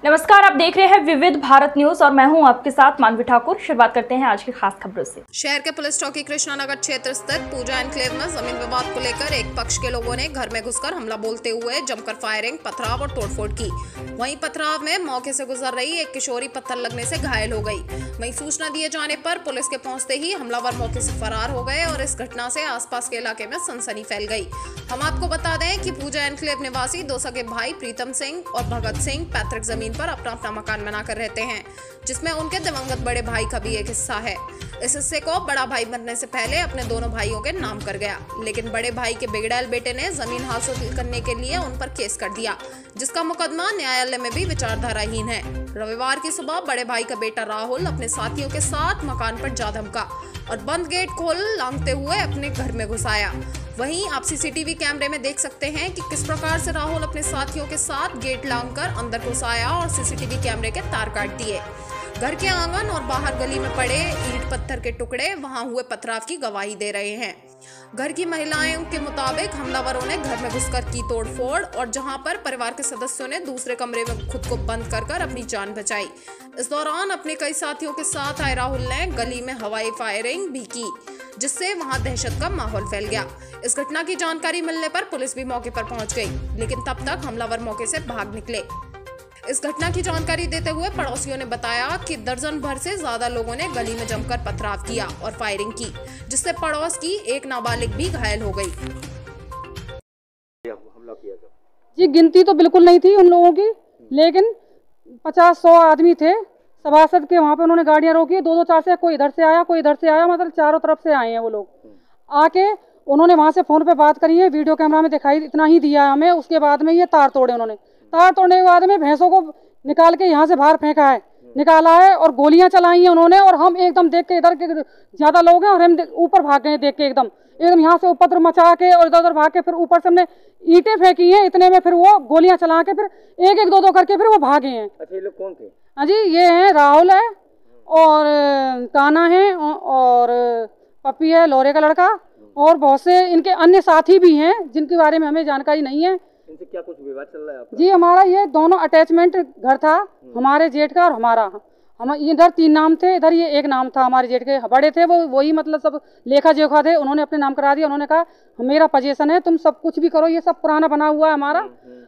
नमस्कार, आप देख रहे हैं विविध भारत न्यूज और मैं हूं आपके साथ मानवी ठाकुर। शुरुआत करते हैं आज की खास खबरों से। शहर के पुलिस चौकी कृष्णानगर क्षेत्र स्थित पूजा एनक्लेव में जमीन विवाद को लेकर एक पक्ष के लोगों ने घर में घुसकर हमला बोलते हुए जमकर फायरिंग, पथराव और तोड़फोड़ की। वहीं पथराव में मौके से गुजर रही एक किशोरी पत्थर लगने से घायल हो गई। वहीं सूचना दिए जाने पर पुलिस के पहुंचते ही हमलावर मौके से फरार हो गए और इस घटना से आसपास के इलाके में सनसनी फैल गई। हम आपको बता दें कि पूजा एनक्लेव निवासी दो सगे भाई प्रीतम सिंह और भगत सिंह पैतृक जमीन पर अपना अपना मकान बनाकर रहते हैं, जिसमें उनके दिवंगत बड़े भाई का भी एक हिस्सा है। इस हिस्से को बड़ा भाई मरने से पहले अपने दोनों भाइयों के नाम कर गया, लेकिन बड़े भाई के बिगड़ैल बेटे ने जमीन हासिल करने के लिए उन पर केस कर दिया, जिसका मुकदमा न्यायालय में भी विचारधाराहीन है। रविवार की सुबह बड़े भाई का बेटा राहुल अपने साथियों के साथ मकान पर जा धमका और बंद गेट खोल लांघते हुए अपने घर में घुस आया। वहीं आप सीसीटीवी कैमरे में देख सकते हैं कि किस प्रकार से राहुल अपने साथियों के साथ गेट लांघकर अंदर घुस आया और सीसीटीवी कैमरे के तार काट दिए। घर के आंगन और बाहर गली में पड़े ईंट पत्थर के टुकड़े वहां हुए पथराव की गवाही दे रहे हैं। घर की महिलाओं के मुताबिक हमलावरों ने घर में घुसकर की तोड़फोड़ और जहां पर परिवार के सदस्यों ने दूसरे कमरे में खुद को बंद कर अपनी जान बचाई। इस दौरान अपने कई साथियों के साथ आए राहुल ने गली में हवाई फायरिंग भी की, जिससे वहां दहशत का माहौल फैल गया। इस घटना की जानकारी मिलने पर पुलिस भी मौके पर पहुंच गई, लेकिन तब तक हमलावर मौके से भाग निकले। इस घटना की जानकारी देते हुए पड़ोसियों ने बताया कि दर्जन भर से ज्यादा लोगों ने गली में जमकर पथराव किया और फायरिंग की, जिससे पड़ोस की एक नाबालिग भी घायल हो गई। जी गिनती तो बिल्कुल नहीं थी उन लोगों की, लेकिन 50-100 आदमी थे सभासद के। वहाँ पे उन्होंने गाड़ियाँ रोकी, 2-2 4 से, कोई इधर से आया कोई इधर से आया, मतलब चारों तरफ से आए हैं वो लोग। आके उन्होंने वहाँ से फ़ोन पे बात करी है, वीडियो कैमरा में दिखाई इतना ही दिया है हमें। उसके बाद में ये तार तोड़े उन्होंने। तार तोड़ने के बाद में भैंसों को निकाल के यहाँ से बाहर फेंका है, निकाला है और गोलियां चलाई हैं उन्होंने। और हम एकदम देख के, इधर के ज़्यादा लोग हैं और हम ऊपर भाग गए देख के, एकदम यहाँ से उपद्र मचा के और इधर उधर भाग के फिर ऊपर से हमने ईंटें फेंकी हैं। इतने में फिर वो गोलियां चला के फिर एक एक दो करके फिर वो भागे हैं। अच्छा, ये लोग कौन थे? हाँ जी, ये हैं राहुल है और काना है और पप्पी है, लोरे का लड़का, और बहुत से इनके अन्य साथी भी हैं जिनके बारे में हमें जानकारी नहीं है। इनसे क्या कुछ विवाद चल रहा है आपका? जी, हमारा ये दोनों अटैचमेंट घर था, हमारे जेठ का और हमारा। हम इधर 3 नाम थे, इधर ये 1 नाम था। हमारे जेठ के बड़े थे वो, वही मतलब सब लेखा जोखा थे, उन्होंने अपने नाम करा दिया। उन्होंने कहा मेरा पोजीशन है, तुम सब कुछ भी करो, ये सब पुराना बना हुआ है हमारा।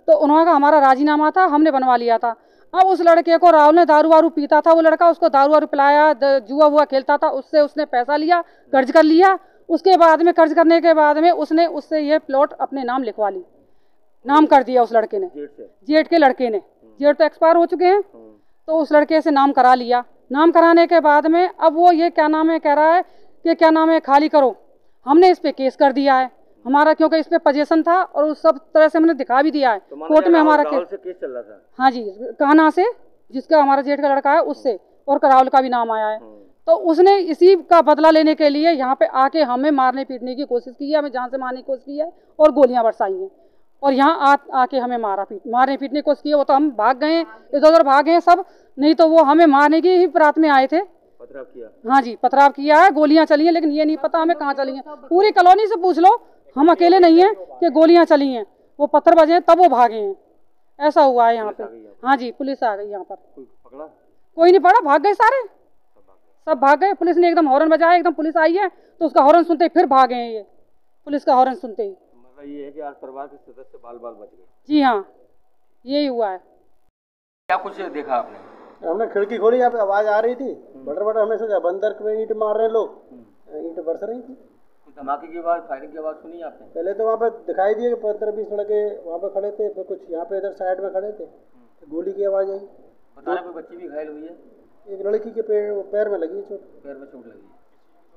तो उन्होंने कहा हमारा राजीनामा था, हमने बनवा लिया था। अब उस लड़के को राहुल ने दारू वारू पीता था, वो लड़का उसको दारू वारू पिलाया, जुआ वुआ खेलता था, उससे उसने पैसा लिया, कर्ज कर लिया। उसके बाद में कर्ज करने के बाद में उसने उससे ये प्लॉट अपने नाम लिखवा ली, नाम कर दिया उस लड़के ने, जेठ के लड़के ने। जेठ तो एक्सपायर हो चुके हैं, तो उस लड़के से नाम करा लिया। नाम कराने के बाद में अब वो ये क्या नाम है कह रहा है कि क्या नाम है खाली करो। हमने इस पे केस कर दिया है हमारा, क्योंकि इस पे पोजीशन था और उस सब तरह से हमने दिखा भी दिया है कोर्ट में हमारा केस चल रहा था। हाँ जी, कान्हा से, जिसका हमारा जेठ का लड़का है, उससे, और राहुल का भी नाम आया है। तो उसने इसी का बदला लेने के लिए यहाँ पे आके हमें मारने पीटने की कोशिश की है, हमें जान से मारने की कोशिश की है और गोलियां बरसाई हैं और यहाँ आके हमें मारने पीटने की कोशिश की है। वो तो हम भाग गए, इधर उधर भाग गए सब, नहीं तो वो हमें मारने की ही रात में आए थे। पथराव किया? हाँ जी, पथराव किया है, गोलियां चली हैं, लेकिन ये नहीं पता हमें कहाँ चली हैं। पूरी कॉलोनी से पूछ लो, हम अकेले नहीं हैं कि गोलियां चली हैं। वो पत्थर बजे तब वो भागे हैं, ऐसा हुआ है यहाँ पे। हाँ जी, पुलिस आ गई यहाँ पर। कोई नहीं पड़ा, भाग गए सारे, सब भाग गए। पुलिस ने एकदम हॉर्न बजाया, एकदम पुलिस आई है तो उसका हॉर्न सुनते ही फिर भागे हैं ये, पुलिस का हॉर्न सुनते ही। मतलब ये है कि आज परिवार के सदस्य बाल बाल बच गए? जी हाँ, यही हुआ है। क्या कुछ देखा आपने? हमने खिड़की खोली, यहाँ पे आवाज आ रही थी, बटर हमने सोचा बंदर में ईंट मार रहे लोग, ईंट बरस रही थी। धमाके की आवाज, फायरिंग की आवाज सुनी आपने? पहले तो वहाँ पे दिखाई दिए 15-20 लड़के वहाँ पे खड़े थे, फिर कुछ यहाँ पे इधर साइड में खड़े थे, गोली की आवाज आई। बताने पे बच्ची भी घायल हुई है? एक लड़की के पैर में लगी चोट। पैर में चोट लगी?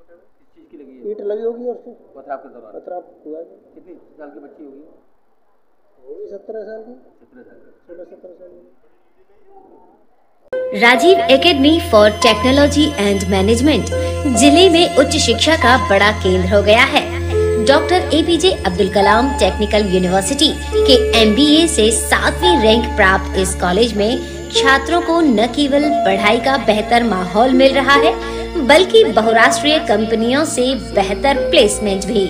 किस चीज की लगी है? ईंट लगी होगी और पथराव के दौरान? पथराव हुआ। कितनी साल की बच्ची होगी? 17 साल की। 17 साल की। Rajiv academy for technology and management जिले में उच्च शिक्षा का बड़ा केंद्र हो गया है। Doctor APJ Abdul Kalam technical university के MBA से 7वीं रैंक प्राप्त इस कॉलेज में छात्रों को न केवल पढ़ाई का बेहतर माहौल मिल रहा है, बल्कि बहुराष्ट्रीय कंपनियों से बेहतर प्लेसमेंट भी।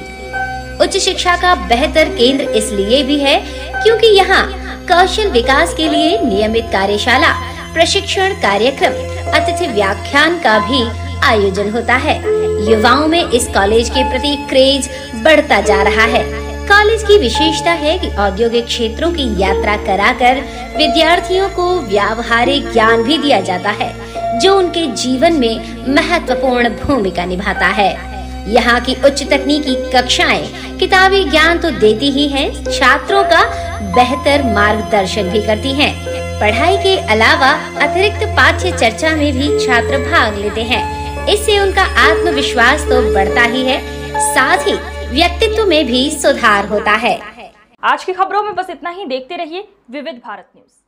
उच्च शिक्षा का बेहतर केंद्र इसलिए भी है क्योंकि यहाँ कौशल विकास के लिए नियमित कार्यशाला, प्रशिक्षण कार्यक्रम, अतिथि व्याख्यान का भी आयोजन होता है। युवाओं में इस कॉलेज के प्रति क्रेज बढ़ता जा रहा है। कॉलेज की विशेषता है कि औद्योगिक क्षेत्रों की यात्रा कराकर विद्यार्थियों को व्यावहारिक ज्ञान भी दिया जाता है, जो उनके जीवन में महत्वपूर्ण भूमिका निभाता है। यहाँ की उच्च तकनीकी कक्षाएं किताबी ज्ञान तो देती ही हैं, छात्रों का बेहतर मार्गदर्शन भी करती हैं। पढ़ाई के अलावा अतिरिक्त पाठ्य चर्चा में भी छात्र भाग लेते हैं। इससे उनका आत्मविश्वास तो बढ़ता ही है, साथ ही व्यक्तित्व में भी सुधार होता है। आज की खबरों में बस इतना ही। देखते रहिए विविध भारत न्यूज।